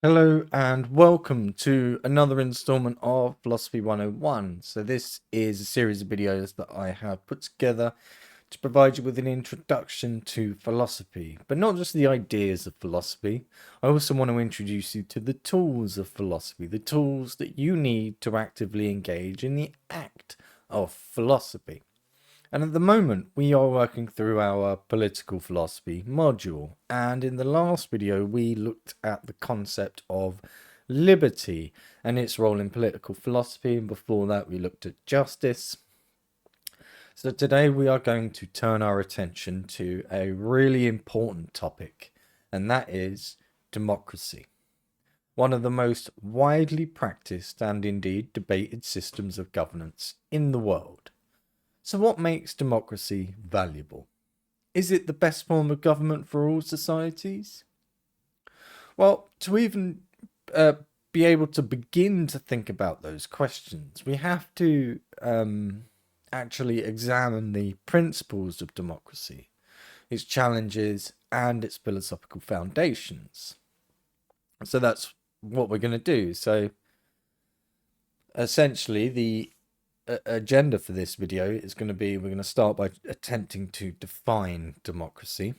Hello and welcome to another installment of Philosophy 101. So this is a series of videos that I have put together to provide you with an introduction to philosophy, but not just the ideas of philosophy. I also want to introduce you to the tools of philosophy, the tools that you need to actively engage in the act of philosophy. And at the moment, we are working through our political philosophy module. And in the last video, we looked at the concept of liberty and its role in political philosophy. And before that, we looked at justice. So today, we are going to turn our attention to a really important topic, and that is democracy. One of the most widely practiced and indeed debated systems of governance in the world. So what makes democracy valuable? Is it the best form of government for all societies? Well, to even be able to begin to think about those questions, we have to actually examine the principles of democracy, its challenges, and its philosophical foundations. So that's what we're going to do. So essentially, the agenda for this video is going to be, we're going to start by attempting to define democracy.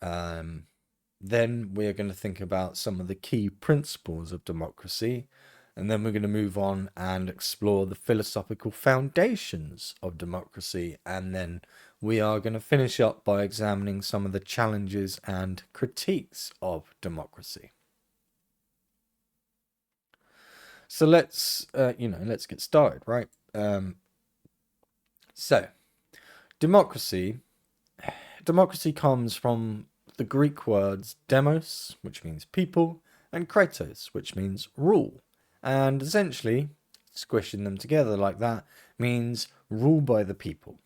Then we're going to think about some of the key principles of democracy. And then we're going to move on and explore the philosophical foundations of democracy. And then we are going to finish up by examining some of the challenges and critiques of democracy. So let's get started, right? So, democracy comes from the Greek words demos, which means people, and kratos, which means rule. And essentially, squishing them together like that means rule by the people.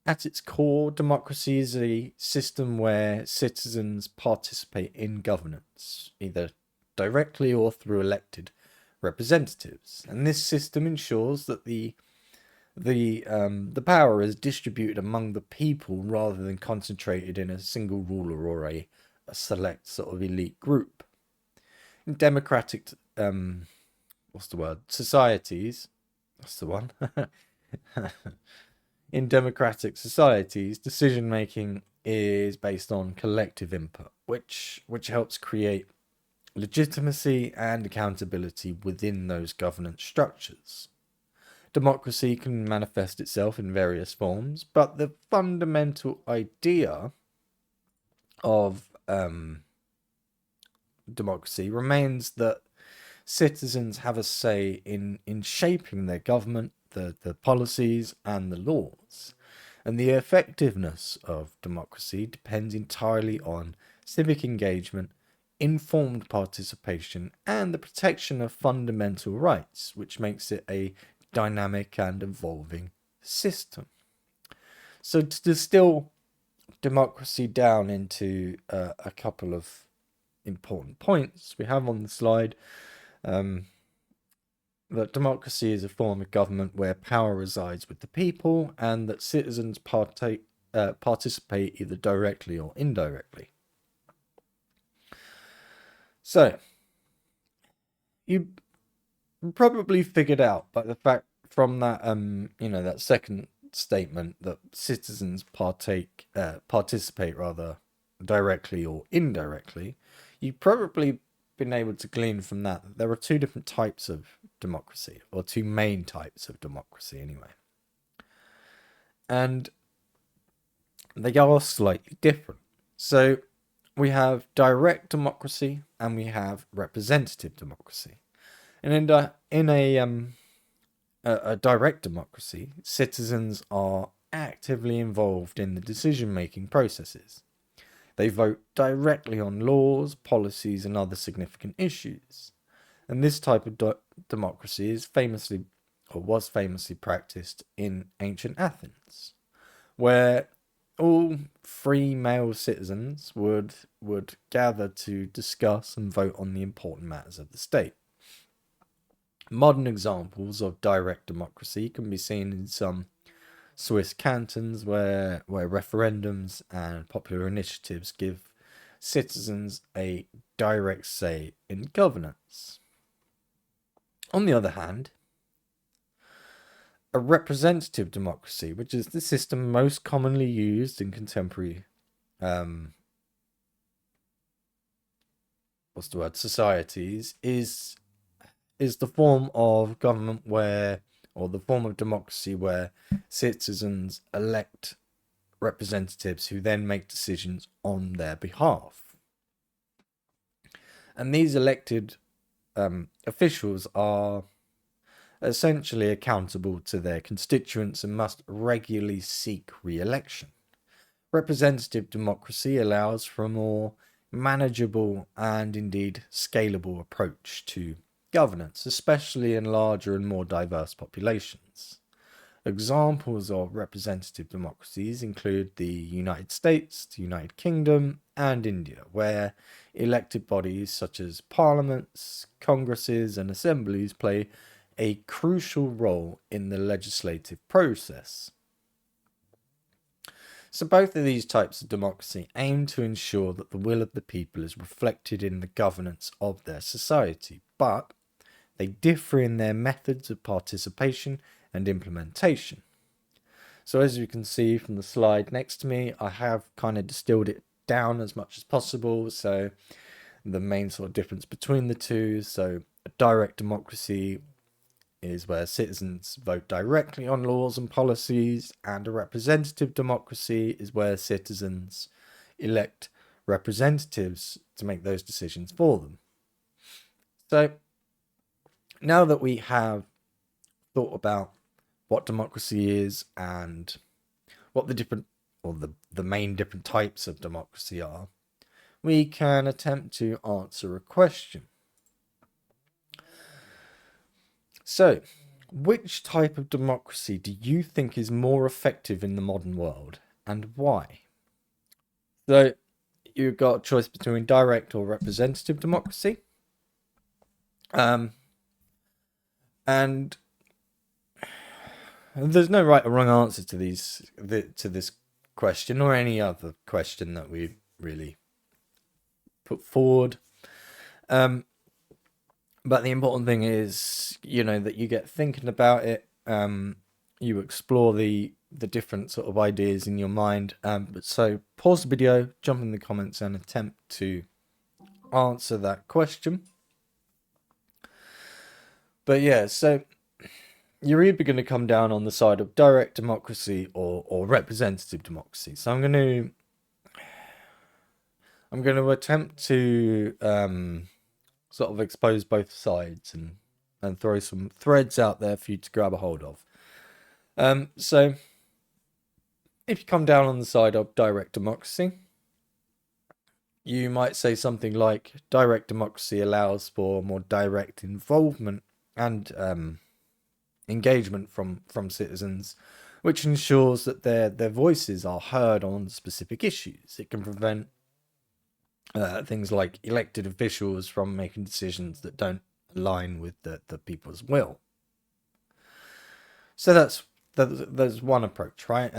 At its core, democracy is a system where citizens participate in governance, either directly or through elected representatives. And this system ensures that the power is distributed among the people rather than concentrated in a single ruler or a select sort of elite group. In democratic societies, that's the one. In democratic societies, decision making is based on collective input, which helps create legitimacy and accountability within those governance structures. Democracy can manifest itself in various forms, but the fundamental idea of democracy remains that citizens have a say in shaping their government, the policies, and the laws. And the effectiveness of democracy depends entirely on civic engagement, informed participation, and the protection of fundamental rights, which makes it a dynamic and evolving system. So to distill democracy down into a couple of important points we have on the slide, that democracy is a form of government where power resides with the people and that citizens participate either directly or indirectly. So, you probably figured out by the fact from that that second statement that citizens participate rather directly or indirectly, you've probably been able to glean from that there are two different types of democracy, or two main types of democracy anyway, and they are slightly different. So we have direct democracy and we have representative democracy. And in a direct democracy, citizens are actively involved in the decision-making processes. They vote directly on laws, policies, and other significant issues. And this type of democracy is was famously practiced in ancient Athens, where all free male citizens would gather to discuss and vote on the important matters of the state. Modern examples of direct democracy can be seen in some Swiss cantons where referendums and popular initiatives give citizens a direct say in governance. On the other hand, a representative democracy, which is the system most commonly used in contemporary societies, is the form of government where, or the form of democracy where citizens elect representatives who then make decisions on their behalf. And these elected officials are essentially accountable to their constituents and must regularly seek re-election. Representative democracy allows for a more manageable and indeed scalable approach to governance, especially in larger and more diverse populations. Examples of representative democracies include the United States, the United Kingdom, and India, where elected bodies such as parliaments, congresses, and assemblies play a crucial role in the legislative process. So both of these types of democracy aim to ensure that the will of the people is reflected in the governance of their society, but they differ in their methods of participation and implementation. So as you can see from the slide next to me, I have kind of distilled it down as much as possible. So the main sort of difference between the two, so a direct democracy is where citizens vote directly on laws and policies, and a representative democracy is where citizens elect representatives to make those decisions for them. So now that we have thought about what democracy is and what the different, or the main different types of democracy are, we can attempt to answer a question. So, which type of democracy do you think is more effective in the modern world, and why? So, you've got a choice between direct or representative democracy. And there's no right or wrong answer to this question or any other question that we really put forward. But the important thing is, that you get thinking about it. You explore the different sort of ideas in your mind. So pause the video, jump in the comments, and attempt to answer that question. But yeah, so you're either going to come down on the side of direct democracy or representative democracy. So I'm going to attempt to sort of expose both sides and throw some threads out there for you to grab a hold of. So if you come down on the side of direct democracy, you might say something like direct democracy allows for more direct involvement and engagement from citizens, which ensures that their voices are heard on specific issues. It can prevent things like elected officials from making decisions that don't align with the people's will. So that's one approach, right?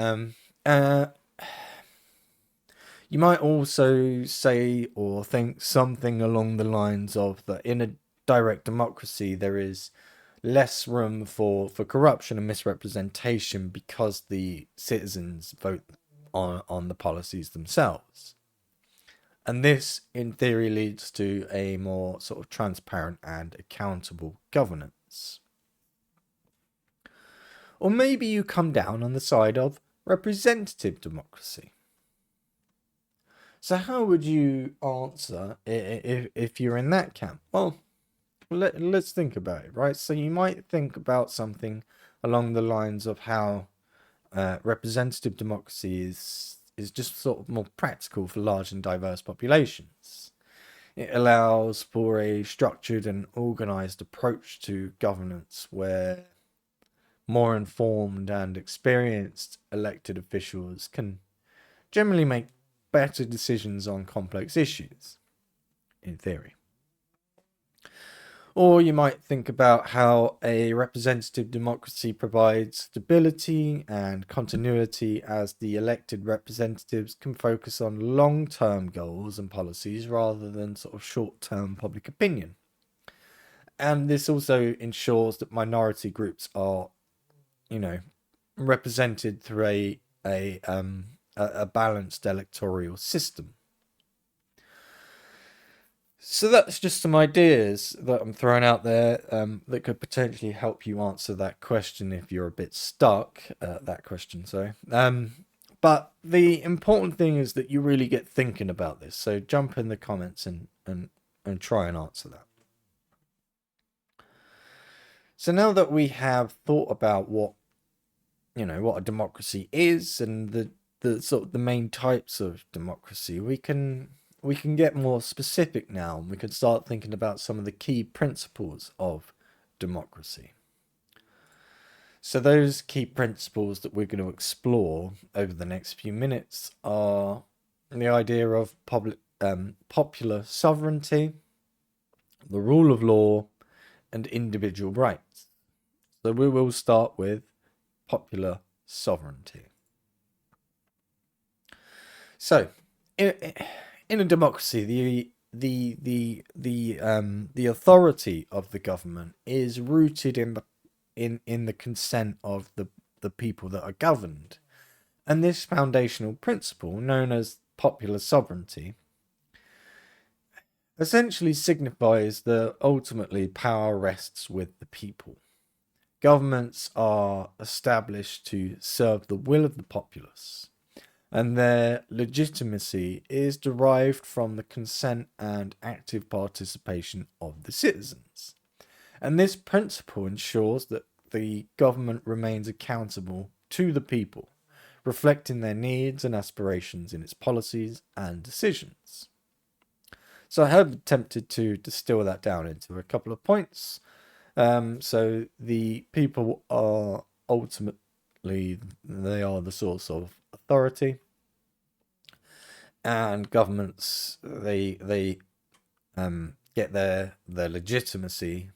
You might also say or think something along the lines of that in a direct democracy there is less room for corruption and misrepresentation because the citizens vote on the policies themselves. And this, in theory, leads to a more sort of transparent and accountable governance. Or maybe you come down on the side of representative democracy. So how would you answer if you're in that camp? Well, let's think about it, right? So you might think about something along the lines of how representative democracy is just sort of more practical for large and diverse populations. It allows for a structured and organized approach to governance where more informed and experienced elected officials can generally make better decisions on complex issues, in theory. Or you might think about how a representative democracy provides stability and continuity, as the elected representatives can focus on long-term goals and policies rather than sort of short-term public opinion. And this also ensures that minority groups are, represented through a balanced electoral system. So that's just some ideas that I'm throwing out there that could potentially help you answer that question if you're a bit stuck. That question, sorry. But the important thing is that you really get thinking about this. So jump in the comments and try and answer that. So now that we have thought about what a democracy is and the sort of the main types of democracy, we can get more specific now, and we can start thinking about some of the key principles of democracy. So those key principles that we're going to explore over the next few minutes are the idea of popular sovereignty, the rule of law, and individual rights. So we will start with popular sovereignty. So, in a democracy, the authority of the government is rooted in the consent of the people that are governed, and this foundational principle, known as popular sovereignty, essentially signifies that ultimately power rests with the people. Governments are established to serve the will of the populace, and their legitimacy is derived from the consent and active participation of the citizens. And this principle ensures that the government remains accountable to the people, reflecting their needs and aspirations in its policies and decisions. So I have attempted to distill that down into a couple of points. So the people are ultimately, they are the source of authority, and governments, they get their legitimacy,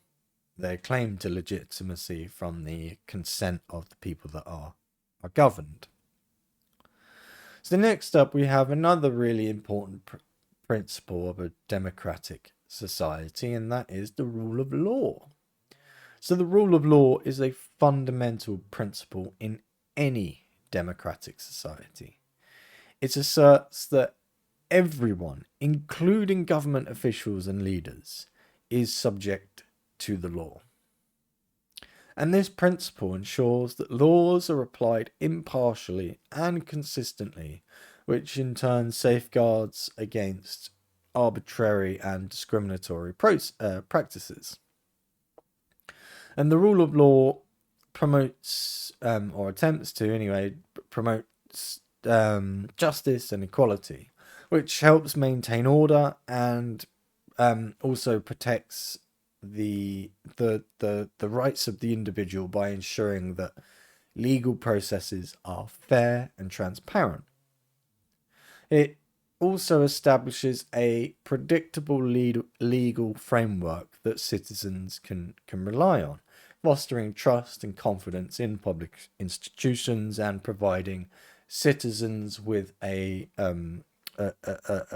their claim to legitimacy, from the consent of the people that are governed. So next up, we have another really important principle of a democratic society, and that is the rule of law. So the rule of law is a fundamental principle in any democratic society. It asserts that everyone, including government officials and leaders, is subject to the law. And this principle ensures that laws are applied impartially and consistently, which in turn safeguards against arbitrary and discriminatory practices. And the rule of law promotes, or attempts to anyway, promotes justice and equality, which helps maintain order and also protects the rights of the individual by ensuring that legal processes are fair and transparent. It also establishes a predictable legal framework that citizens can rely on, fostering trust and confidence in public institutions and providing citizens with a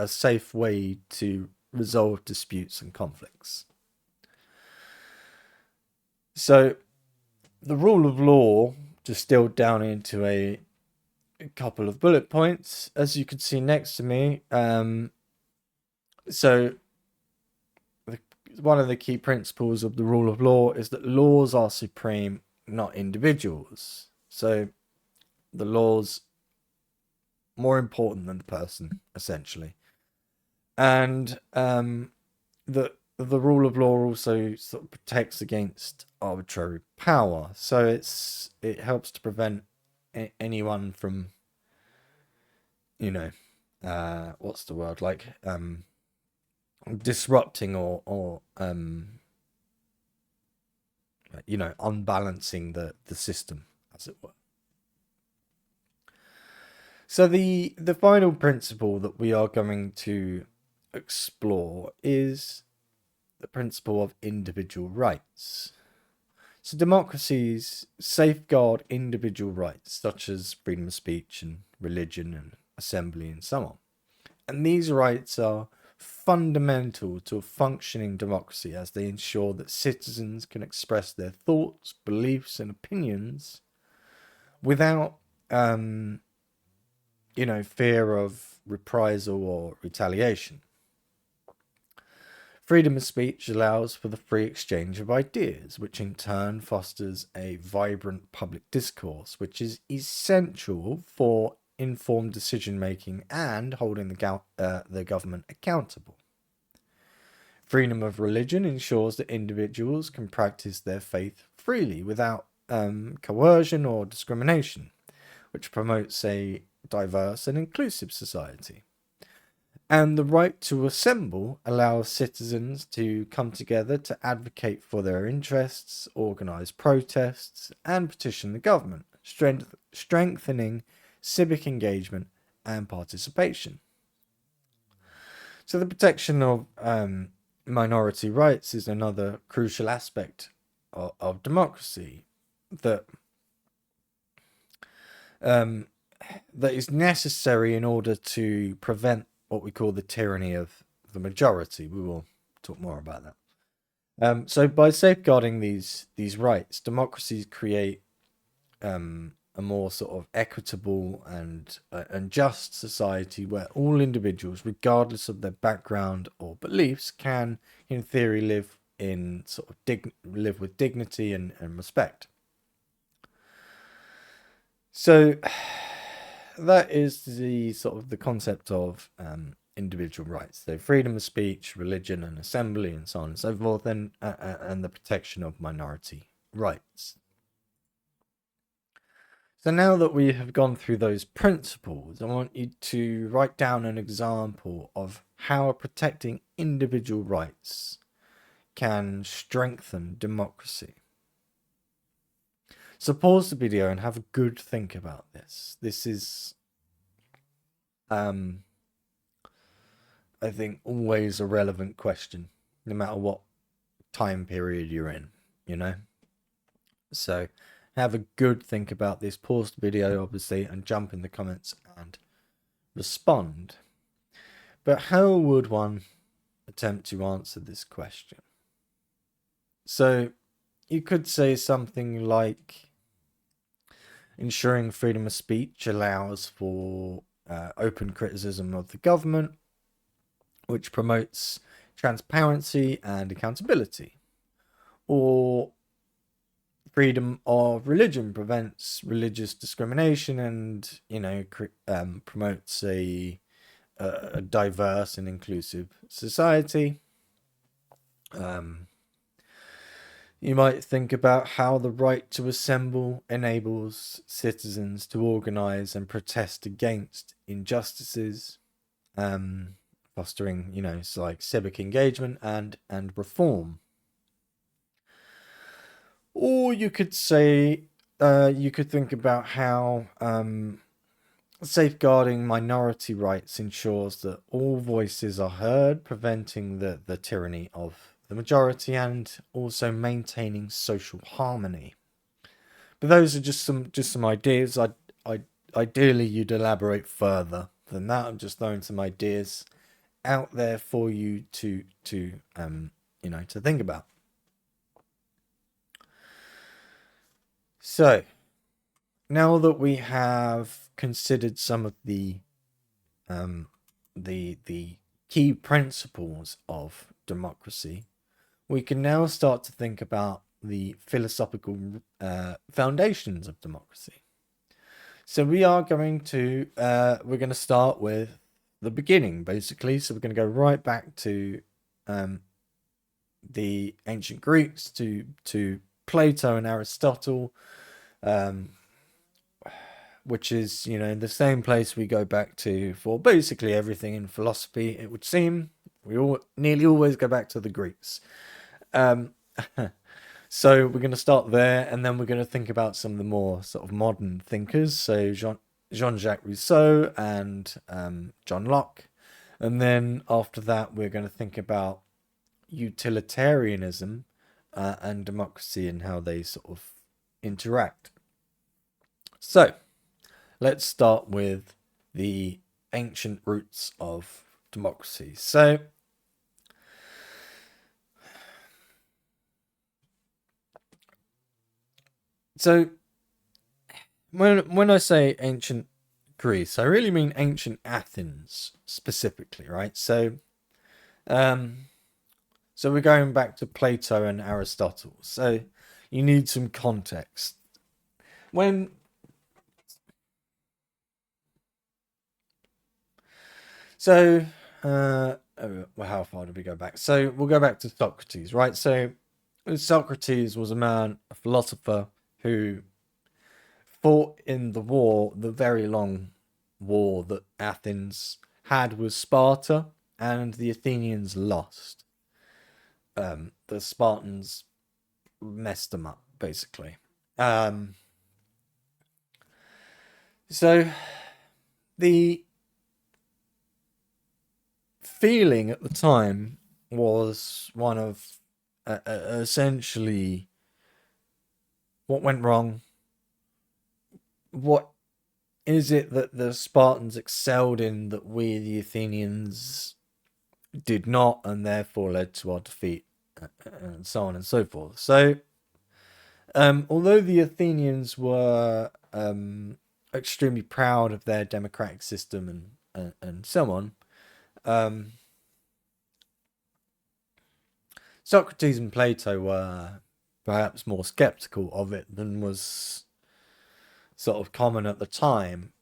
safe way to resolve disputes and conflicts. So the rule of law distilled down into a couple of bullet points, as you can see next to me. So one of the key principles of the rule of law is that laws are supreme, not individuals. So the law's more important than the person, essentially. And the rule of law also sort of protects against arbitrary power. So it helps to prevent anyone from, what's the word, like disrupting or unbalancing the system, as it were. So the final principle that we are going to explore is the principle of individual rights. So democracies safeguard individual rights such as freedom of speech and religion and assembly and so on. And these rights are fundamental to a functioning democracy as they ensure that citizens can express their thoughts, beliefs, and opinions without, fear of reprisal or retaliation. Freedom of speech allows for the free exchange of ideas, which in turn fosters a vibrant public discourse, which is essential for informed decision making and holding the government accountable. Freedom of religion ensures that individuals can practice their faith freely without coercion or discrimination, which promotes a diverse and inclusive society. And the right to assemble allows citizens to come together to advocate for their interests, organise protests, and petition the government, strengthening civic engagement and participation. So the protection of minority rights is another crucial aspect of democracy that is necessary in order to prevent what we call the tyranny of the majority. We will talk more about that. So by safeguarding these rights, democracies create a more sort of equitable and just society where all individuals, regardless of their background or beliefs, can, in theory, live in sort of live with dignity and respect. So that is the sort of the concept of individual rights. So freedom of speech, religion, and assembly, and so on and so forth, and the protection of minority rights. So now that we have gone through those principles, I want you to write down an example of how protecting individual rights can strengthen democracy. So pause the video and have a good think about this. This is, I think, always a relevant question, no matter what time period you're in, So have a good think about this. Pause the video, obviously, and jump in the comments and respond. But how would one attempt to answer this question? So you could say something like, ensuring freedom of speech allows for open criticism of the government, which promotes transparency and accountability. Or freedom of religion prevents religious discrimination and, promotes a diverse and inclusive society. You might think about how the right to assemble enables citizens to organize and protest against injustices, fostering, like civic engagement and reform. Or you could say, you could think about how safeguarding minority rights ensures that all voices are heard, preventing the tyranny of the majority and also maintaining social harmony. But those are just some ideas. Ideally you'd elaborate further than that. I'm just throwing some ideas out there for you to think about. So now that we have considered some of the key principles of democracy, we can now start to think about the philosophical foundations of democracy. So we're going to start with the beginning, basically. So we're going to go right back to the ancient Greeks, to Plato and Aristotle, which is, the same place we go back to for basically everything in philosophy, it would seem. We nearly always go back to the Greeks. So we're going to start there, and then we're going to think about some of the more sort of modern thinkers. So Jean-Jacques Rousseau and John Locke. And then after that, we're going to think about utilitarianism and democracy and how they sort of interact. So, let's start with the ancient roots of democracy. So when I say ancient Greece, I really mean ancient Athens specifically, right? Um, so we're going back to Plato and Aristotle. So you need some context. When so well, how far did we go back? So we'll go back to Socrates, right? So Socrates was a man, a philosopher who fought in the war, the very long war that Athens had with Sparta, and the Athenians lost. The Spartans messed them up, basically. Um, so the feeling at the time was one of essentially what went wrong. What is it that the Spartans excelled in that we, the Athenians, did not, and therefore led to our defeat, and so on and so forth. So, although the Athenians were extremely proud of their democratic system and so on, um, Socrates and Plato were perhaps more skeptical of it than was sort of common at the time.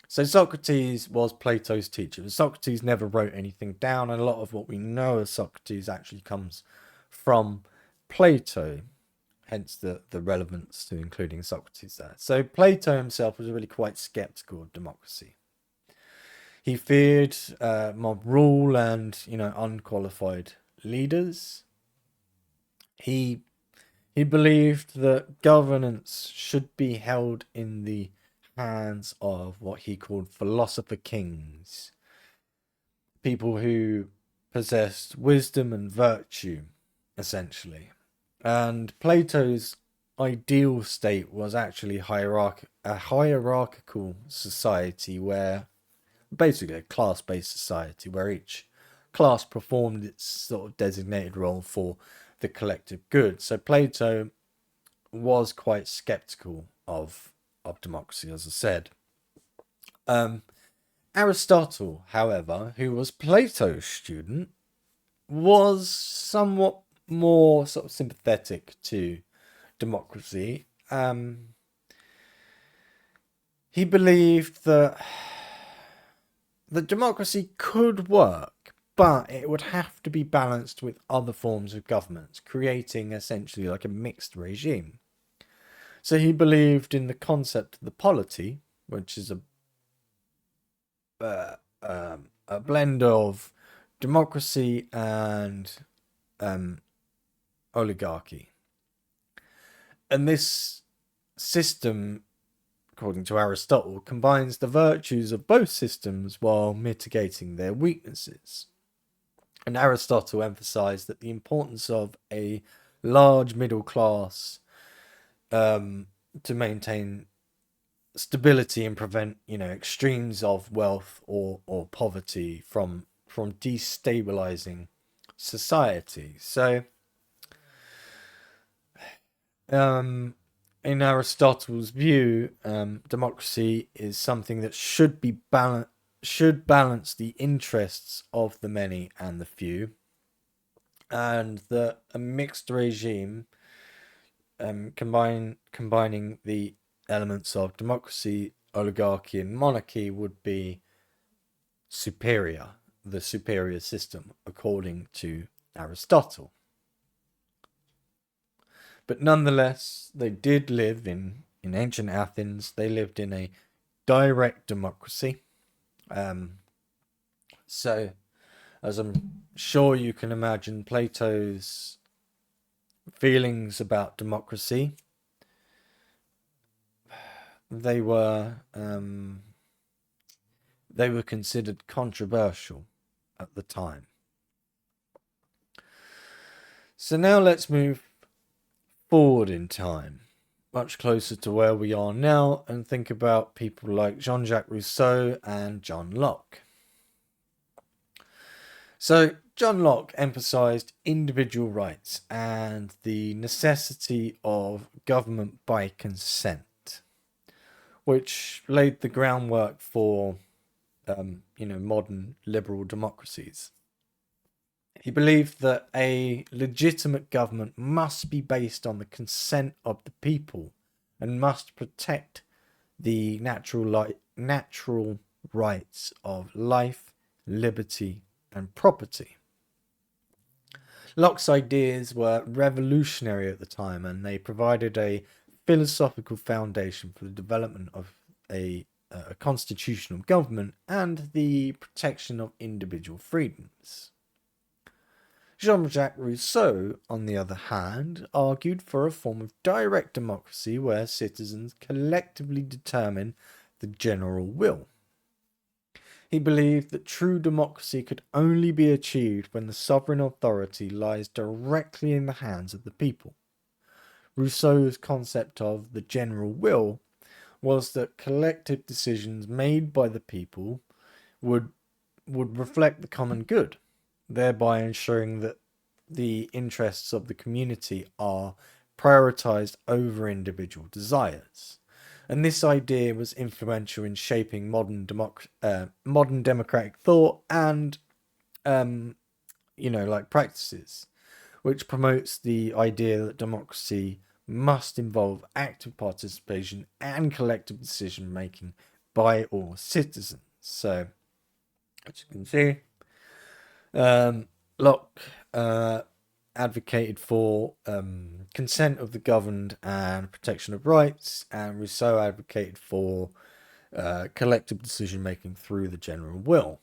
So Socrates was Plato's teacher. Socrates never wrote anything down, and a lot of what we know of Socrates actually comes from Plato, hence the relevance to including Socrates there. So Plato himself was really quite skeptical of democracy. He feared mob rule and, unqualified leaders. He He believed that governance should be held in the hands of what he called philosopher kings, people who possessed wisdom and virtue, essentially. And Plato's ideal state was actually a hierarchical society where basically a class-based society where each class performed its sort of designated role for the collective good. So Plato was quite skeptical of democracy, as I said. Um, Aristotle, however, who was Plato's student, was somewhat more sort of sympathetic to democracy. He believed that the democracy could work, but it would have to be balanced with other forms of government, creating essentially like a mixed regime. So he believed in the concept of the polity, which is a blend of democracy and oligarchy. And this system, according to Aristotle, combines the virtues of both systems while mitigating their weaknesses. And Aristotle emphasized that the importance of a large middle class to maintain stability and prevent extremes of wealth or poverty from destabilizing society. So in Aristotle's view, democracy is something that should balance the interests of the many and the few, and that a mixed regime combining the elements of democracy, oligarchy, and monarchy would be the superior system, according to Aristotle. But nonetheless, they did live in ancient Athens. They lived in a direct democracy. So, as I'm sure you can imagine, Plato's feelings about democracy, they were considered controversial at the time. So now let's move forward in time, much closer to where we are now, and think about people like Jean-Jacques Rousseau and John Locke. So John Locke emphasized individual rights and the necessity of government by consent, which laid the groundwork for modern liberal democracies. He believed that a legitimate government must be based on the consent of the people and must protect the natural rights of life, liberty, and property. Locke's ideas were revolutionary at the time, and they provided a philosophical foundation for the development of a constitutional government and the protection of individual freedoms. Jean-Jacques Rousseau, on the other hand, argued for a form of direct democracy where citizens collectively determine the general will. He believed that true democracy could only be achieved when the sovereign authority lies directly in the hands of the people. Rousseau's concept of the general will was that collective decisions made by the people would reflect the common good, thereby ensuring that the interests of the community are prioritized over individual desires. And this idea was influential in shaping modern democratic thought and practices, which promotes the idea that democracy must involve active participation and collective decision making by all citizens. So, as you can see, Locke advocated for consent of the governed and protection of rights, and Rousseau advocated for collective decision making through the general will.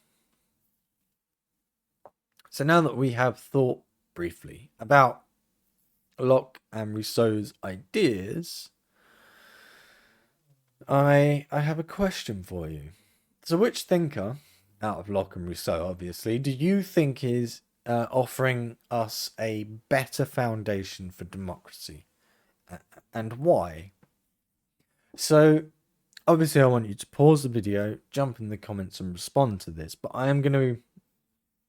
So now that we have thought briefly about Locke and Rousseau's ideas, I have a question for you. So which thinker, out of Locke and Rousseau obviously, do you think is offering us a better foundation for democracy, and why? So obviously I want you to pause the video, jump in the comments and respond to this, but I am going to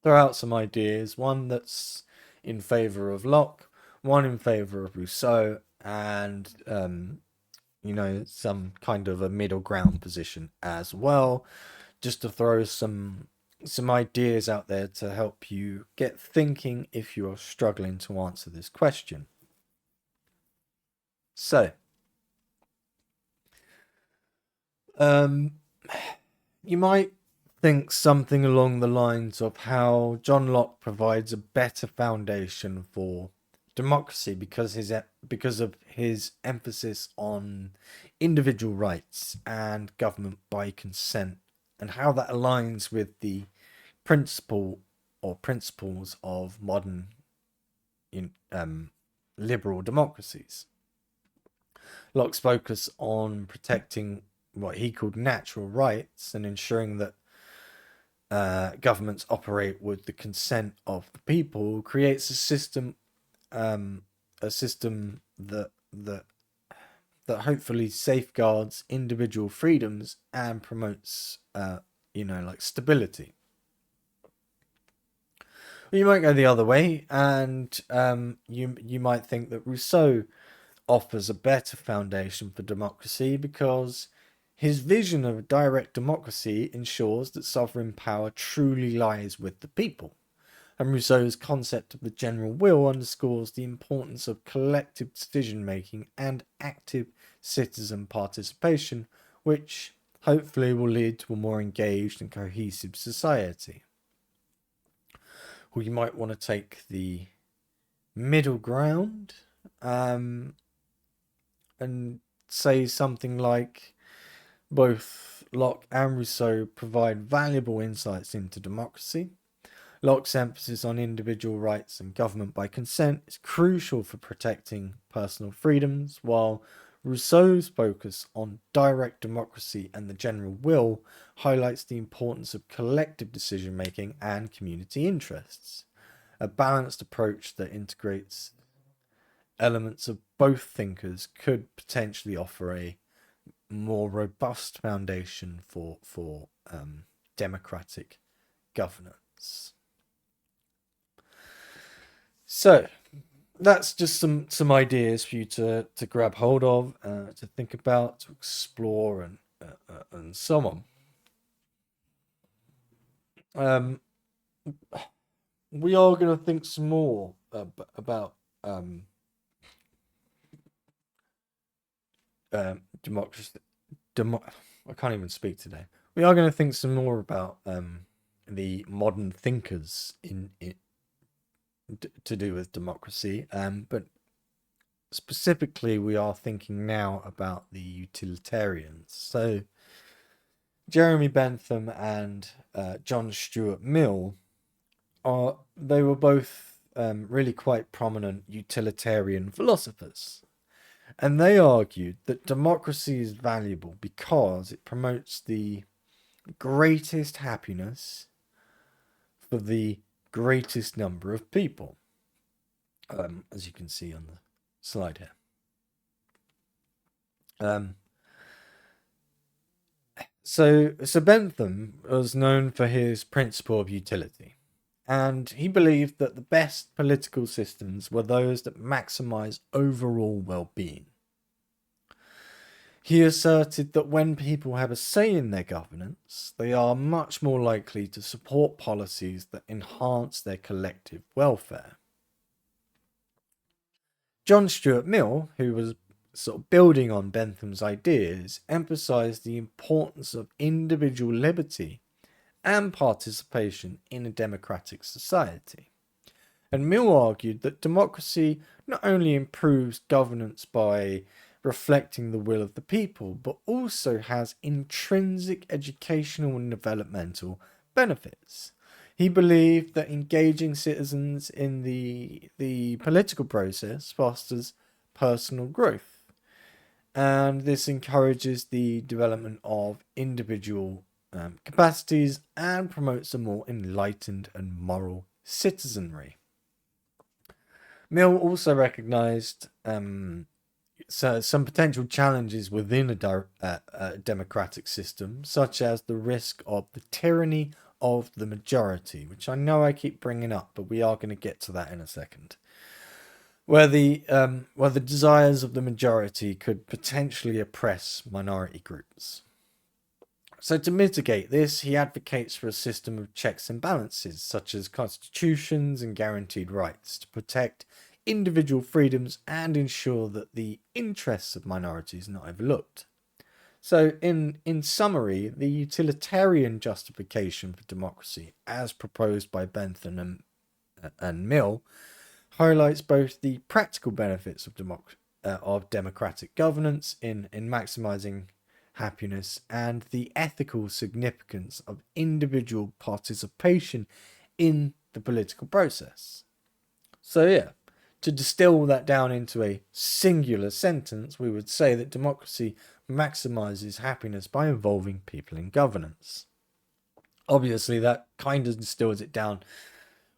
throw out some ideas, one that's in favour of Locke, one in favour of Rousseau, and some kind of a middle ground position as well, just to throw some ideas out there to help you get thinking if you're struggling to answer this question. So, you might think something along the lines of how John Locke provides a better foundation for democracy because of his emphasis on individual rights and government by consent, and how that aligns with the principles of modern liberal democracies. Locke's focus on protecting what he called natural rights and ensuring that governments operate with the consent of the people creates a system that hopefully safeguards individual freedoms and promotes stability. You might go the other way, and you might think that Rousseau offers a better foundation for democracy because his vision of a direct democracy ensures that sovereign power truly lies with the people. And Rousseau's concept of the general will underscores the importance of collective decision-making and active citizen participation, which hopefully will lead to a more engaged and cohesive society. Or you might want to take the middle ground and say something like both Locke and Rousseau provide valuable insights into democracy. Locke's emphasis on individual rights and government by consent is crucial for protecting personal freedoms, while Rousseau's focus on direct democracy and the general will highlights the importance of collective decision-making and community interests. A balanced approach that integrates elements of both thinkers could potentially offer a more robust foundation for democratic governance. So that's just some ideas for you to grab hold of, to think about, to explore, and so on. Um, we are going to think some more about democracy. I can't even speak today. We are going to think some more about the modern thinkers in to do with democracy. But specifically, we are thinking now about the utilitarians. So Jeremy Bentham and John Stuart Mill they were both really quite prominent utilitarian philosophers. And they argued that democracy is valuable because it promotes the greatest happiness for the greatest number of people, as you can see on the slide here. So Bentham was known for his principle of utility, and he believed that the best political systems were those that maximize overall well-being. He asserted that when people have a say in their governance, they are much more likely to support policies that enhance their collective welfare. John Stuart Mill, who was sort of building on Bentham's ideas, emphasized the importance of individual liberty and participation in a democratic society. And Mill argued that democracy not only improves governance by reflecting the will of the people, but also has intrinsic educational and developmental benefits. He believed that engaging citizens in the political process fosters personal growth, and this encourages the development of individual capacities and promotes a more enlightened and moral citizenry. Mill also recognized some potential challenges within a democratic system, such as the risk of the tyranny of the majority, which I know I keep bringing up, but we are going to get to that in a second, where the desires of the majority could potentially oppress minority groups. So to mitigate this, he advocates for a system of checks and balances, such as constitutions and guaranteed rights, to protect individual freedoms and ensure that the interests of minorities are not overlooked. So in summary, the utilitarian justification for democracy, as proposed by Bentham and Mill, highlights both the practical benefits of democratic governance in maximizing happiness and the ethical significance of individual participation in the political process. So yeah, to distill that down into a singular sentence, we would say that democracy maximizes happiness by involving people in governance. Obviously, that kind of distills it down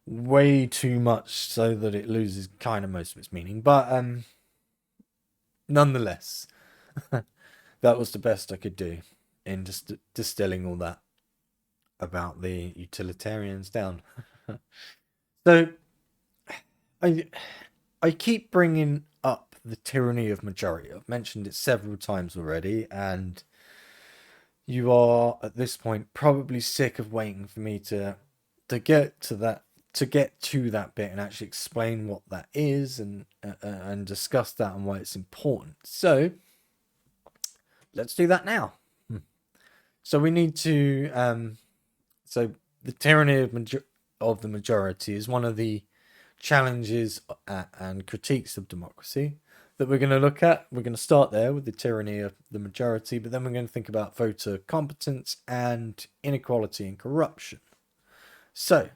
way too much so that it loses kind of most of its meaning. But nonetheless, that was the best I could do in just distilling all that about the utilitarians down. So I keep bringing up the tyranny of majority. I've mentioned it several times already, and you are at this point probably sick of waiting for me to get to that bit and actually explain what that is and discuss that and why it's important. So let's do that now. So we need to so the tyranny of the majority is one of the challenges and critiques of democracy that we're going to look at. We're going to start there with the tyranny of the majority, but then we're going to think about voter competence and inequality and corruption. So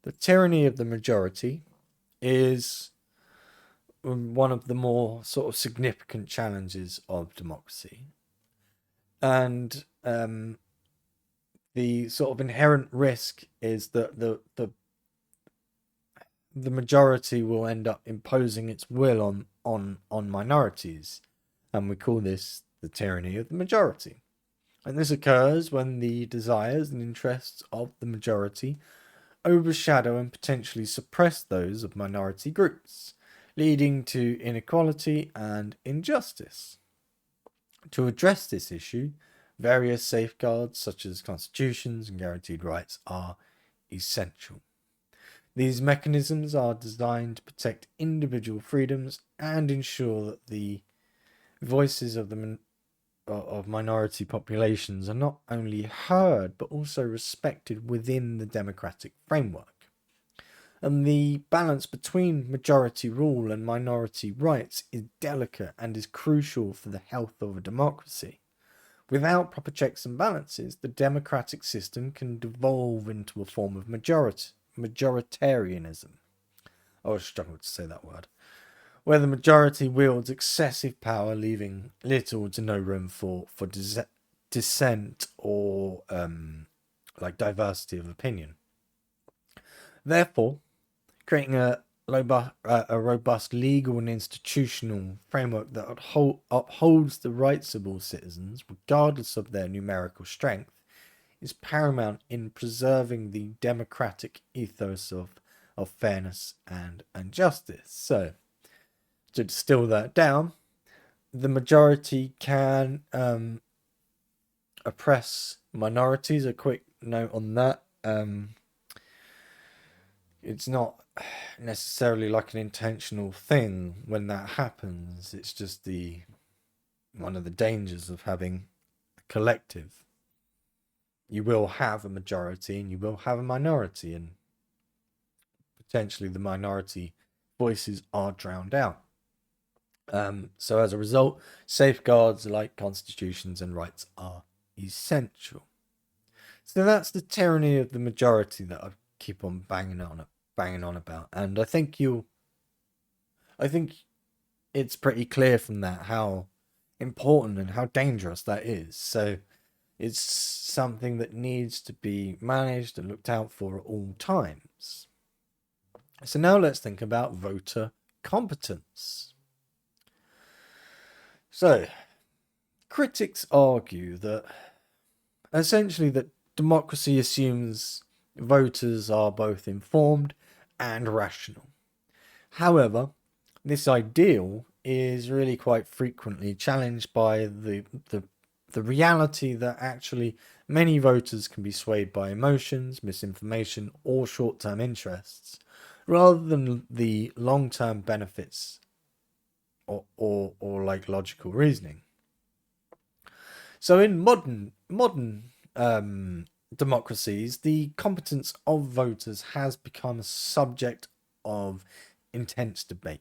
the tyranny of the majority is one of the more sort of significant challenges of democracy. And the sort of inherent risk is that the majority will end up imposing its will on minorities, and we call this the tyranny of the majority. And this occurs when the desires and interests of the majority overshadow and potentially suppress those of minority groups, leading to inequality and injustice. To address this issue, various safeguards such as constitutions and guaranteed rights are essential. These mechanisms are designed to protect individual freedoms and ensure that the voices of minority populations are not only heard but also respected within the democratic framework. And the balance between majority rule and minority rights is delicate and is crucial for the health of a democracy. Without proper checks and balances, the democratic system can devolve into a form of majoritarianism. I always struggle to say that word. Where the majority wields excessive power, leaving little to no room for dissent or diversity of opinion. Therefore, creating a robust legal and institutional framework that upholds the rights of all citizens, regardless of their numerical strength, is paramount in preserving the democratic ethos of fairness and justice. So, to distill that down, the majority can oppress minorities. A quick note on that. It's not necessarily like an intentional thing when that happens. It's just one of the dangers of having a collective. You will have a majority and you will have a minority, and potentially the minority voices are drowned out. So as a result, safeguards like constitutions and rights are essential. So that's the tyranny of the majority that I keep on banging on about, and I think it's pretty clear from that how important and how dangerous that is. So it's something that needs to be managed and looked out for at all times. So now let's think about voter competence. So critics argue that essentially that democracy assumes voters are both informed and rational. However, this ideal is really quite frequently challenged by the reality that actually many voters can be swayed by emotions, misinformation, or short-term interests, rather than the long-term benefits or like logical reasoning. So in modern democracies, the competence of voters has become a subject of intense debate.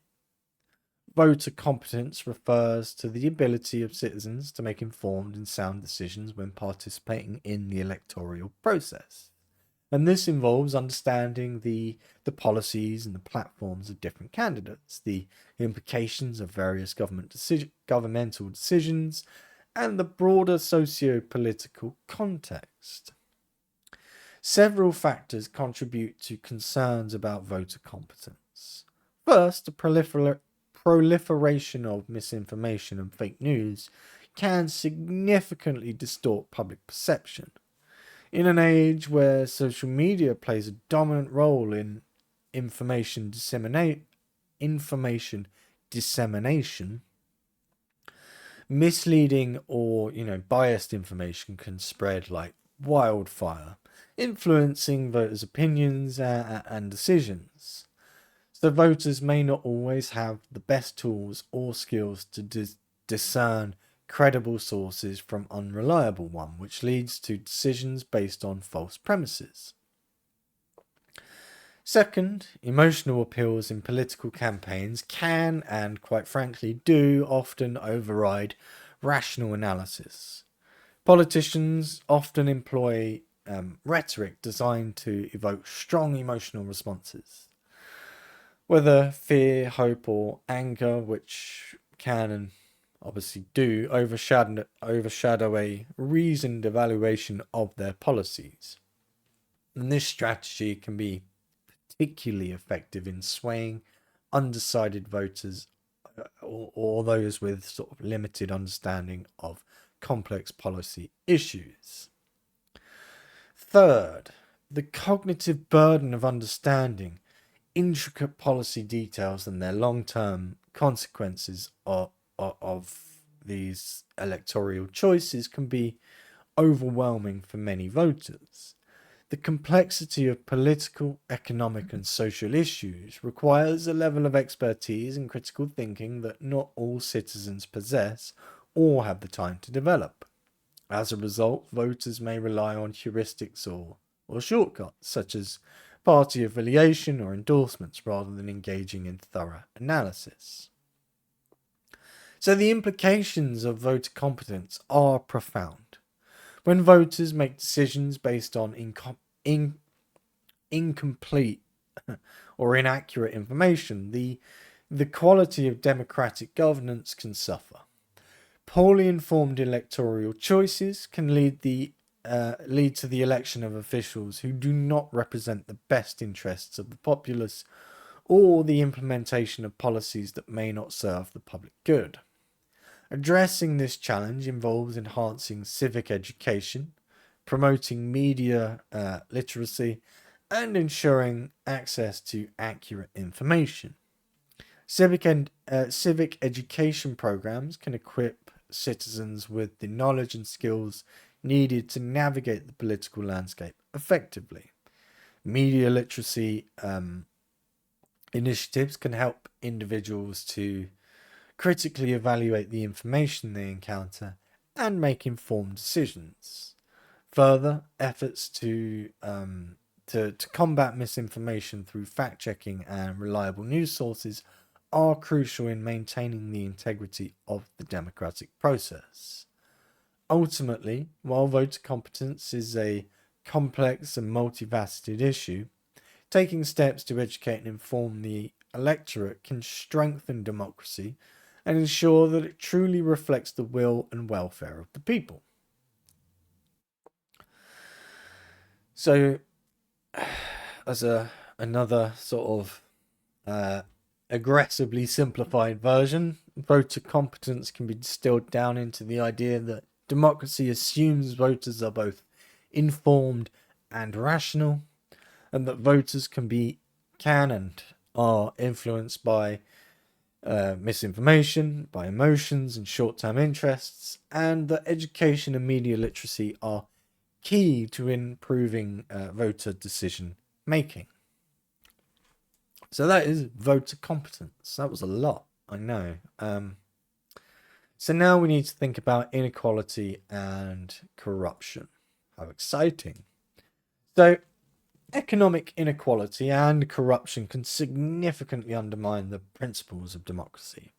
Voter competence refers to the ability of citizens to make informed and sound decisions when participating in the electoral process. And this involves understanding the policies and the platforms of different candidates, the implications of various governmental decisions, and the broader socio-political context. Several factors contribute to concerns about voter competence. First, the proliferation of misinformation and fake news can significantly distort public perception. In an age where social media plays a dominant role in information dissemination, misleading or biased information can spread like wildfire, influencing voters' opinions and decisions. So voters may not always have the best tools or skills to discern credible sources from unreliable ones, which leads to decisions based on false premises. Second, emotional appeals in political campaigns can, and quite frankly do, often override rational analysis. Politicians often employ rhetoric designed to evoke strong emotional responses, whether fear, hope, or anger, which can and obviously do overshadow a reasoned evaluation of their policies. And this strategy can be particularly effective in swaying undecided voters or those with sort of limited understanding of complex policy issues. Third, the cognitive burden of understanding intricate policy details and their long-term consequences of these electoral choices can be overwhelming for many voters. The complexity of political, economic, and social issues requires a level of expertise and critical thinking that not all citizens possess or have the time to develop. As a result, voters may rely on heuristics or shortcuts, such as party affiliation or endorsements, rather than engaging in thorough analysis. So the implications of voter competence are profound. When voters make decisions based on incomplete or inaccurate information, the quality of democratic governance can suffer. Poorly informed electoral choices can lead to the election of officials who do not represent the best interests of the populace, or the implementation of policies that may not serve the public good. Addressing this challenge involves enhancing civic education, promoting media literacy, and ensuring access to accurate information. Civic education programs can equip citizens with the knowledge and skills needed to navigate the political landscape effectively. Media literacy initiatives can help individuals to critically evaluate the information they encounter and make informed decisions. Further, efforts to combat misinformation through fact-checking and reliable news sources are crucial in maintaining the integrity of the democratic process. Ultimately, while voter competence is a complex and multifaceted issue, taking steps to educate and inform the electorate can strengthen democracy and ensure that it truly reflects the will and welfare of the people. So, as another sort of aggressively simplified version, voter competence can be distilled down into the idea that democracy assumes voters are both informed and rational, and that voters can and are influenced by misinformation, by emotions and short-term interests, and that education and media literacy are key to improving voter decision making. So that is voter competence. That was a lot, I know. So now we need to think about inequality and corruption. How exciting. So economic inequality and corruption can significantly undermine the principles of democracy.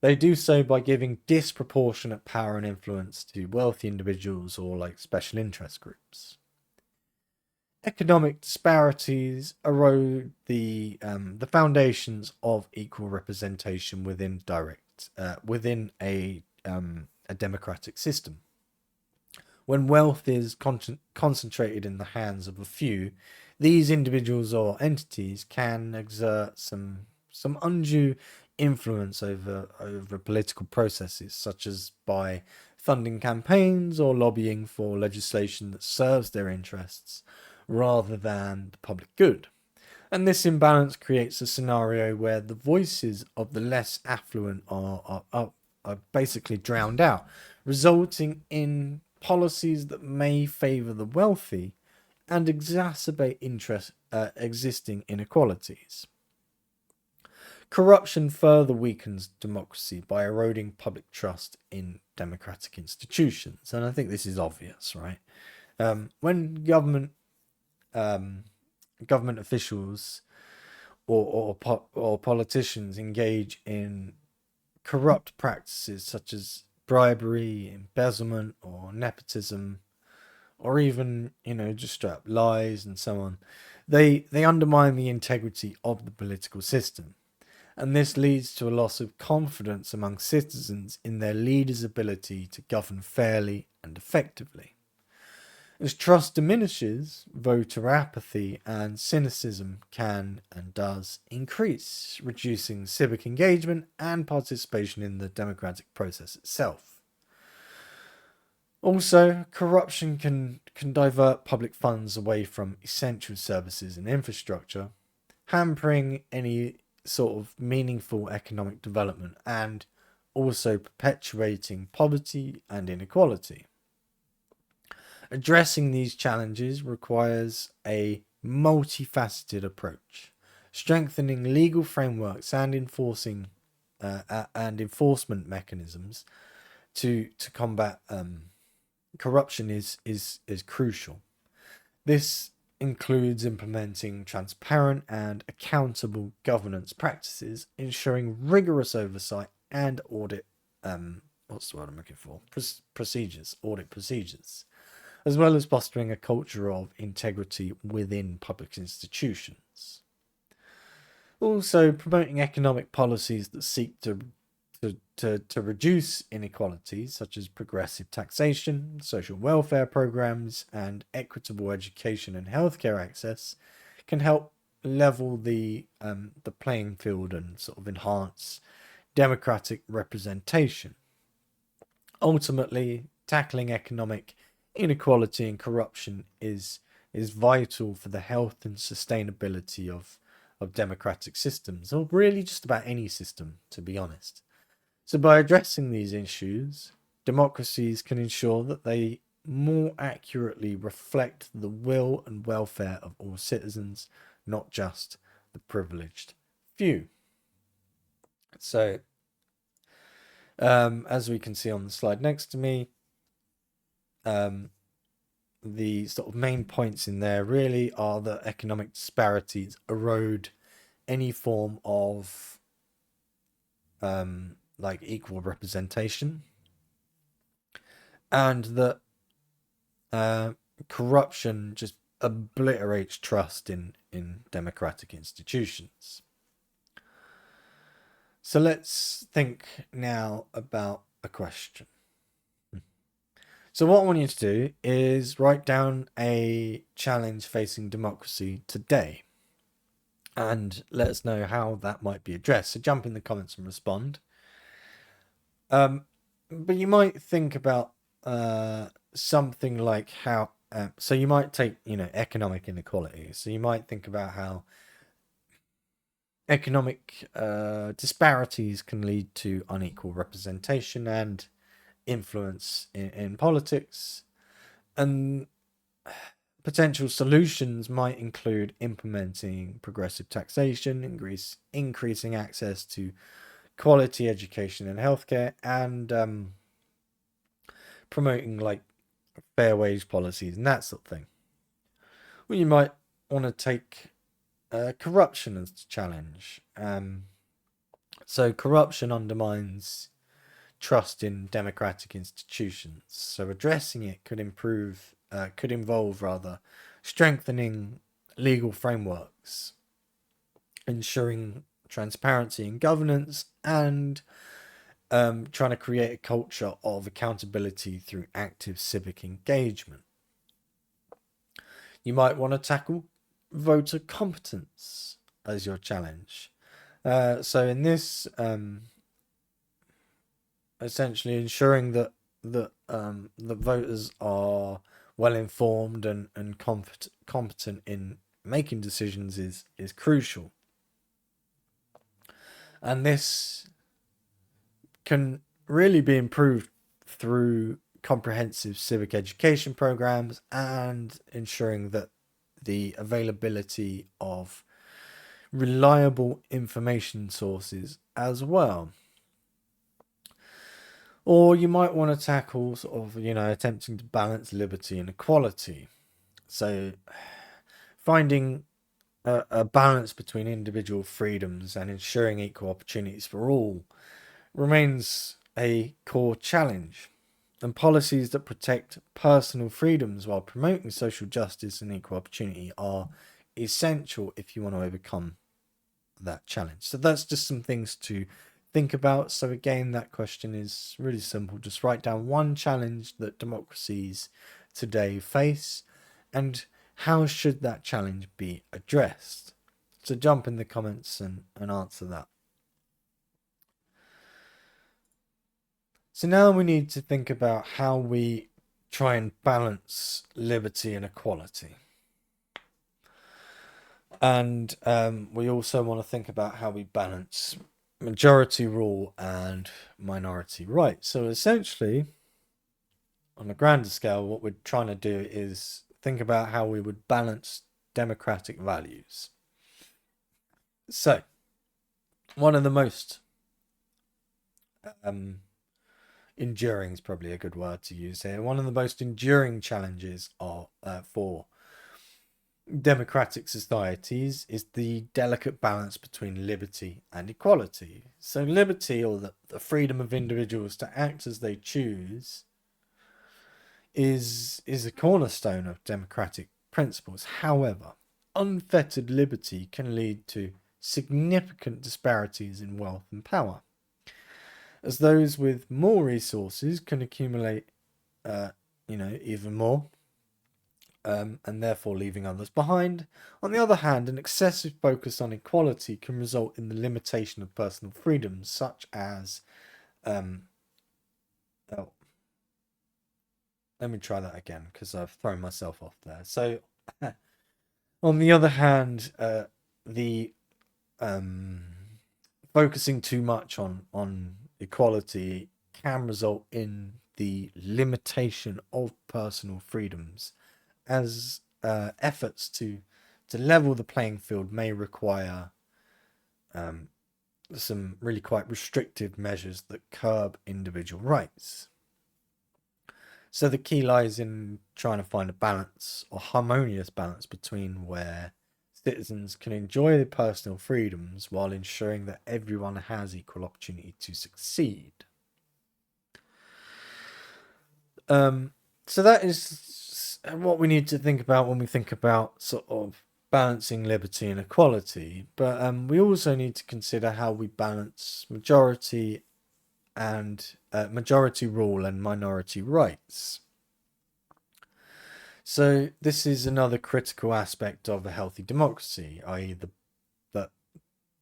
They do so by giving disproportionate power and influence to wealthy individuals or like special interest groups. Economic disparities erode the foundations of equal representation within a democratic system. When wealth is concentrated in the hands of a few, these individuals or entities can exert some undue influence over political processes, such as by funding campaigns or lobbying for legislation that serves their interests rather than the public good. And this imbalance creates a scenario where the voices of the less affluent are basically drowned out, resulting in policies that may favour the wealthy and exacerbate existing inequalities. Corruption further weakens democracy by eroding public trust in democratic institutions, and I think this is obvious, right? When government officials or politicians engage in corrupt practices such as bribery, embezzlement, or nepotism, or even just straight up lies and so on, they undermine the integrity of the political system, and this leads to a loss of confidence among citizens in their leaders' ability to govern fairly and effectively. As trust diminishes, voter apathy and cynicism can and does increase, reducing civic engagement and participation in the democratic process itself. Also, corruption can divert public funds away from essential services and infrastructure, hampering any sort of meaningful economic development and also perpetuating poverty and inequality. Addressing these challenges requires a multifaceted approach, strengthening legal frameworks and enforcement mechanisms to combat corruption is crucial. This includes implementing transparent and accountable governance practices, ensuring rigorous oversight and audit what's the word I'm looking for? Audit procedures, as well as fostering a culture of integrity within public institutions. Also, promoting economic policies that seek to reduce inequalities, such as progressive taxation, social welfare programs, and equitable education and healthcare access, can help level the playing field and sort of enhance democratic representation. Ultimately, tackling economic inequality and corruption is vital for the health and sustainability of democratic systems, or really just about any system, to be honest. So by addressing these issues, democracies can ensure that they more accurately reflect the will and welfare of all citizens, not just the privileged few. So, as we can see on the slide next to me, the sort of main points in there really are that economic disparities erode any form of like equal representation, and that corruption just obliterates trust in democratic institutions. So let's think now about a question. So what I want you to do is write down a challenge facing democracy today, and let us know how that might be addressed. So jump in the comments and respond. But you might think about something like how. So you might take, economic inequality. So you might think about how economic disparities can lead to unequal representation and influence in politics, and potential solutions might include implementing progressive taxation, increasing access to quality education and healthcare, and promoting like fair wage policies and that sort of thing. Well, you might want to take corruption as a challenge. So corruption undermines trust in democratic institutions. So addressing it could involve strengthening legal frameworks, ensuring transparency in governance, and trying to create a culture of accountability through active civic engagement. You might want to tackle voter competence as your challenge. So in this, essentially ensuring that the voters are well informed and competent in making decisions is crucial. And this can really be improved through comprehensive civic education programs and ensuring that the availability of reliable information sources as well. Or you might want to tackle sort of, attempting to balance liberty and equality. So finding a balance between individual freedoms and ensuring equal opportunities for all remains a core challenge. And policies that protect personal freedoms while promoting social justice and equal opportunity are essential if you want to overcome that challenge. So that's just some things to think about. So again, that question is really simple. Just write down one challenge that democracies today face, and how should that challenge be addressed? So jump in the comments and answer that. So now we need to think about how we try and balance liberty and equality. And we also want to think about how we balance majority rule and minority rights. So essentially, on a grander scale, what we're trying to do is think about how we would balance democratic values. So, one of the most enduring is probably a good word to use here. One of the most enduring challenges are for democratic societies is the delicate balance between liberty and equality. So liberty, or the freedom of individuals to act as they choose, is a cornerstone of democratic principles. However, unfettered liberty can lead to significant disparities in wealth and power, as those with more resources can accumulate even more, and therefore leaving others behind. On the other hand, an excessive focus on equality can result in the limitation of personal freedoms, such as let me try that again because I've thrown myself off there. So, on the other hand, the focusing too much on equality can result in the limitation of personal freedoms, as efforts to level the playing field may require some really quite restrictive measures that curb individual rights. So the key lies in trying to find a balance, or harmonious balance, between where citizens can enjoy their personal freedoms while ensuring that everyone has equal opportunity to succeed. So that is what we need to think about when we think about sort of balancing liberty and equality. But we also need to consider how we balance majority rule and minority rights. So this is another critical aspect of a healthy democracy, i.e.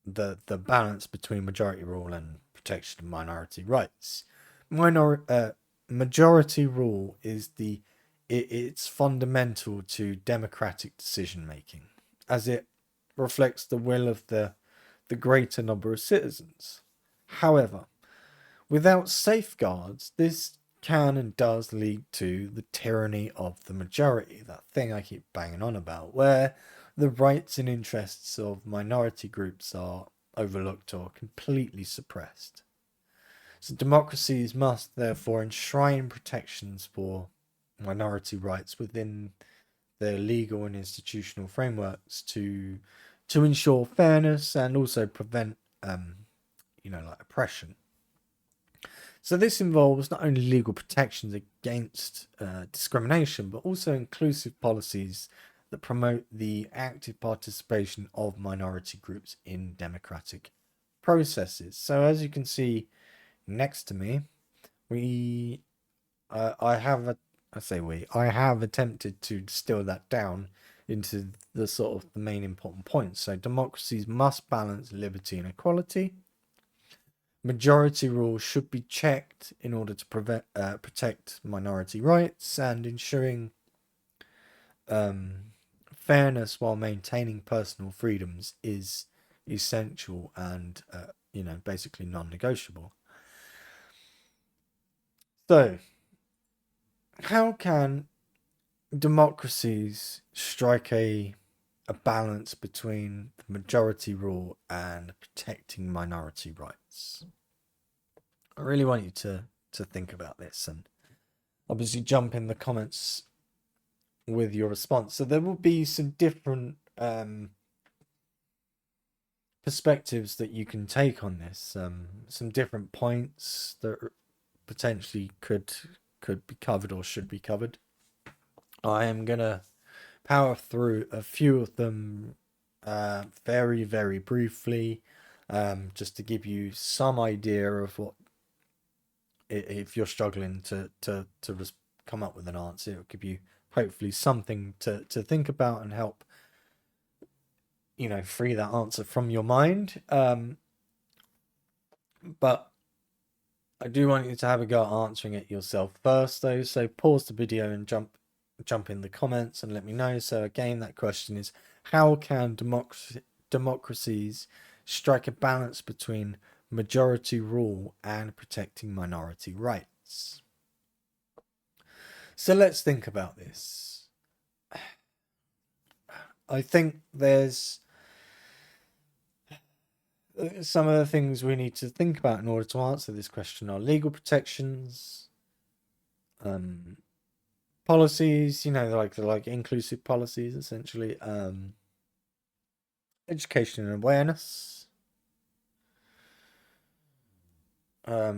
the balance between majority rule and protection of minority rights. Majority rule is it's fundamental to democratic decision making, as it reflects the will of the greater number of citizens. However, without safeguards, this can and does lead to the tyranny of the majority, that thing I keep banging on about, where the rights and interests of minority groups are overlooked or completely suppressed. So democracies must therefore enshrine protections for minority rights within their legal and institutional frameworks to ensure fairness and also prevent oppression. So this involves not only legal protections against discrimination, but also inclusive policies that promote the active participation of minority groups in democratic processes. So as you can see next to me, I have attempted to distill that down into the sort of the main important points. So democracies must balance liberty and equality. Majority rule should be checked in order to protect minority rights, and ensuring fairness while maintaining personal freedoms is essential and basically non-negotiable. So, how can democracies strike a balance between the majority rule and protecting minority rights? I really want you to think about this, and obviously jump in the comments with your response. So there will be some different perspectives that you can take on this, some different points that potentially could be covered or should be covered. I am gonna power through a few of them very, very briefly, just to give you some idea of what, if you're struggling to come up with an answer. It'll give you hopefully something to think about and help, free that answer from your mind. But I do want you to have a go at answering it yourself first, though. So pause the video and jump in the comments and let me know. So again, that question is, how can democracies strike a balance between majority rule and protecting minority rights? So let's think about this. I think there's some of the things we need to think about in order to answer this question are legal protections, policies, like inclusive policies, essentially, education and awareness, I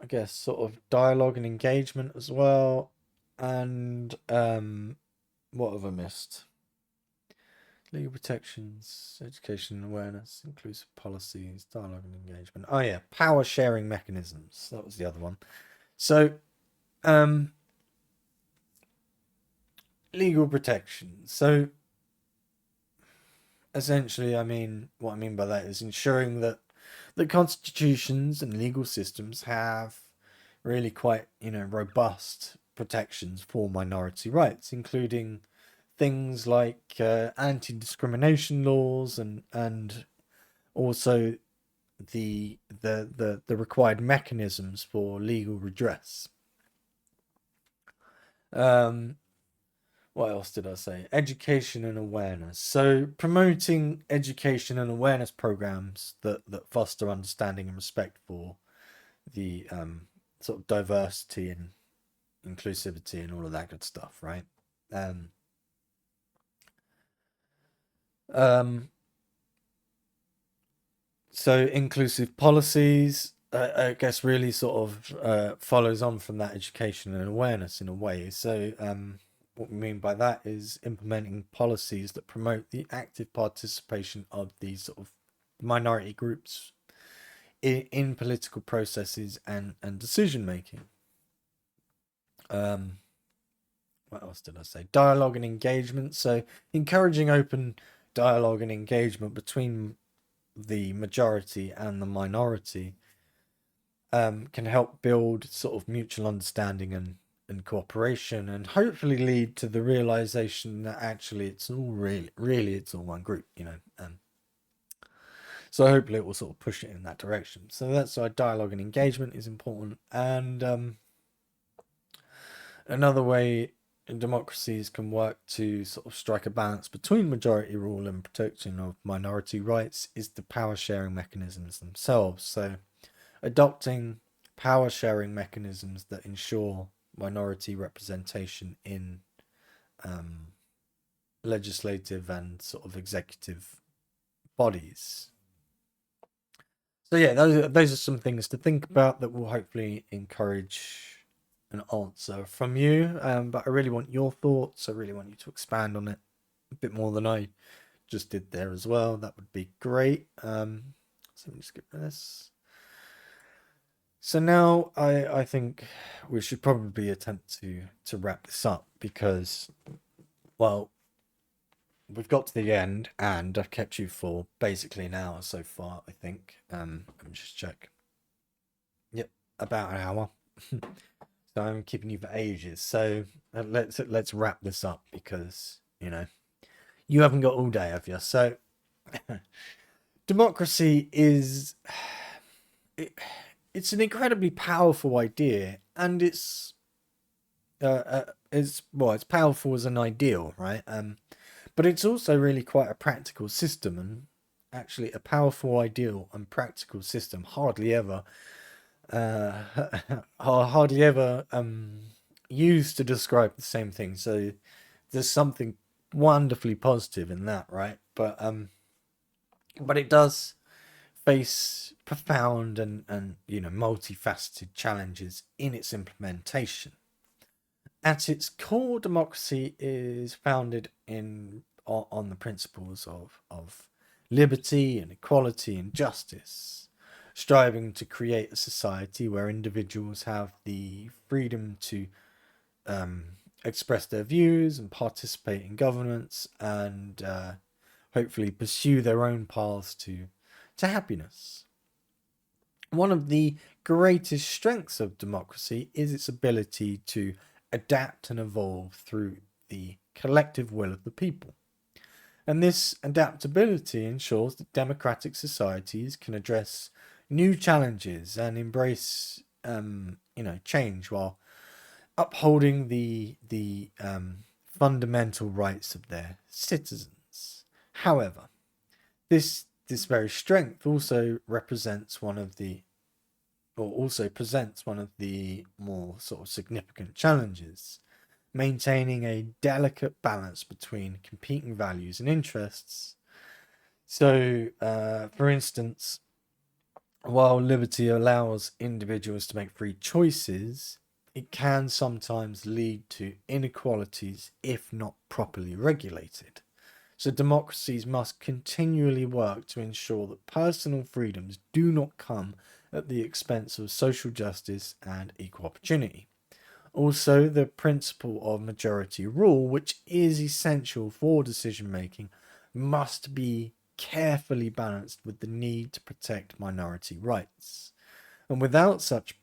guess sort of dialogue and engagement as well, and what have I missed? Legal protections, education and awareness, inclusive policies, dialogue and engagement. Oh yeah, power sharing mechanisms. That was the other one. So, legal protection. So, essentially, what I mean by that is ensuring that the constitutions and legal systems have really quite, robust protections for minority rights, including things like anti-discrimination laws and also the required mechanisms for legal redress. What else did I say? Education and awareness. So promoting education and awareness programs that foster understanding and respect for the sort of diversity and inclusivity and all of that good stuff, right? So inclusive policies, I guess, really sort of follows on from that education and awareness in a way. So what we mean by that is implementing policies that promote the active participation of these sort of minority groups in political processes and decision making. What else did I say? Dialogue and engagement. So encouraging open dialogue and engagement between the majority and the minority can help build sort of mutual understanding and cooperation, and hopefully lead to the realization that actually it's all really it's all one group, so hopefully it will sort of push it in that direction. So that's why dialogue and engagement is important. And another way democracies can work to sort of strike a balance between majority rule and protection of minority rights is the power sharing mechanisms themselves. So adopting power sharing mechanisms that ensure minority representation in legislative and sort of executive bodies. So yeah, those are some things to think about that will hopefully encourage an answer from you. But I really want your thoughts. I really want you to expand on it a bit more than I just did there as well. That would be great. So let me just get this. So now I think we should probably attempt to wrap this up because, well, we've got to the end and I've kept you for basically an hour so far, I think. Let me just check. Yep, about an hour. So I'm keeping you for ages. So let's wrap this up because, you haven't got all day, have you? So democracy is it's an incredibly powerful idea, and it's powerful as an ideal, right? But it's also really quite a practical system, and actually a powerful ideal and practical system hardly ever used to describe the same thing. So there's something wonderfully positive in that, right? But it does face profound and multifaceted challenges in its implementation. At its core, democracy is founded on the principles of liberty and equality and justice, striving to create a society where individuals have the freedom to express their views and participate in governance and hopefully pursue their own paths to happiness. One of the greatest strengths of democracy is its ability to adapt and evolve through the collective will of the people. And this adaptability ensures that democratic societies can address new challenges and embrace, change while upholding the fundamental rights of their citizens. However, this very strength also presents one of the more sort of significant challenges, maintaining a delicate balance between competing values and interests. So, for instance, while liberty allows individuals to make free choices, it can sometimes lead to inequalities if not properly regulated. So democracies must continually work to ensure that personal freedoms do not come at the expense of social justice and equal opportunity. Also, the principle of majority rule, which is essential for decision making, must be carefully balanced with the need to protect minority rights. And without such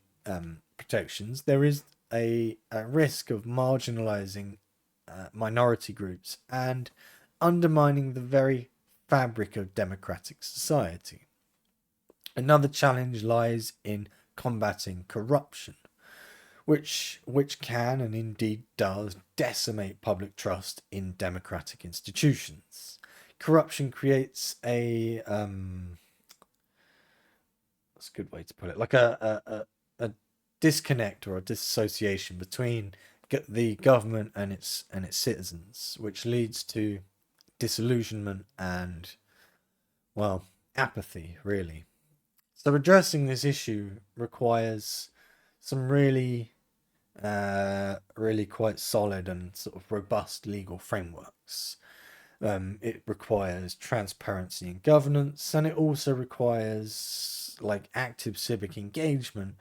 protections, there is a risk of marginalizing minority groups and undermining the very fabric of democratic society. Another challenge lies in combating corruption, which can and indeed does decimate public trust in democratic institutions. Corruption creates that's a good way to put it, like a disconnect or a dissociation between the government and its citizens, which leads to disillusionment and, well, apathy, really. So addressing this issue requires some really quite solid and sort of robust legal frameworks. It requires transparency in governance, and it also requires like active civic engagement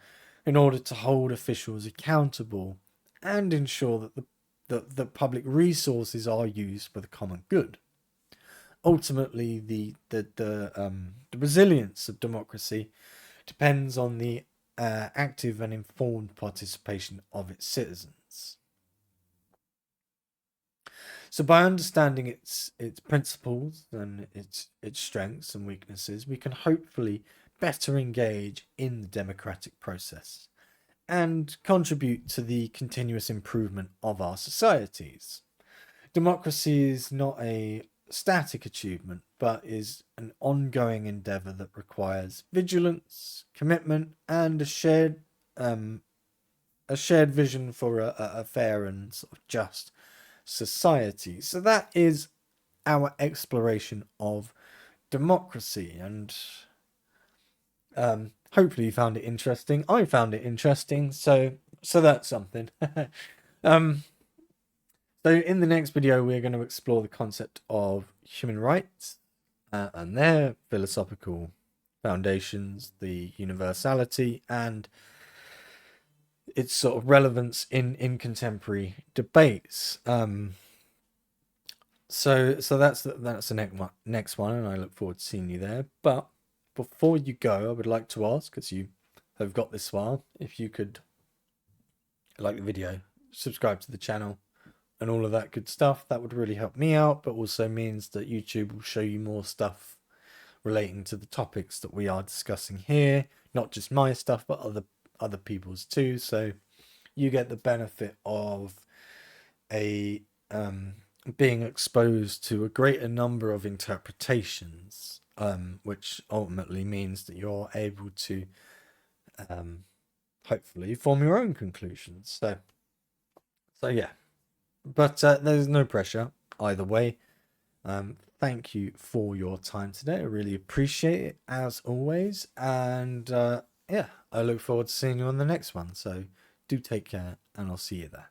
in order to hold officials accountable and ensure that the public resources are used for the common good. Ultimately, the resilience of democracy depends on the active and informed participation of its citizens. So, by understanding its principles and its strengths and weaknesses, we can hopefully better engage in the democratic process and contribute to the continuous improvement of our societies. Democracy is not a static achievement, but is an ongoing endeavor that requires vigilance, commitment, and a shared vision for a fair and sort of just society. So that is our exploration of democracy, and hopefully you found it interesting. I found it interesting, so that's something. um, so in the next video, we're going to explore the concept of human rights and their philosophical foundations, the universality, and its sort of relevance in contemporary debates. So that's the next one, and I look forward to seeing you there. But before you go, I would like to ask, as you have got this far, if you could like the video, subscribe to the channel, and all of that good stuff. That would really help me out, but also means that YouTube will show you more stuff relating to the topics that we are discussing here, not just my stuff, but other people's too. So you get the benefit of a being exposed to a greater number of interpretations, which ultimately means that you're able to hopefully form your own conclusions. So yeah, but there's no pressure either way. Thank you for your time today. I really appreciate it as always, and yeah, I look forward to seeing you on the next one. So do take care, and I'll see you there.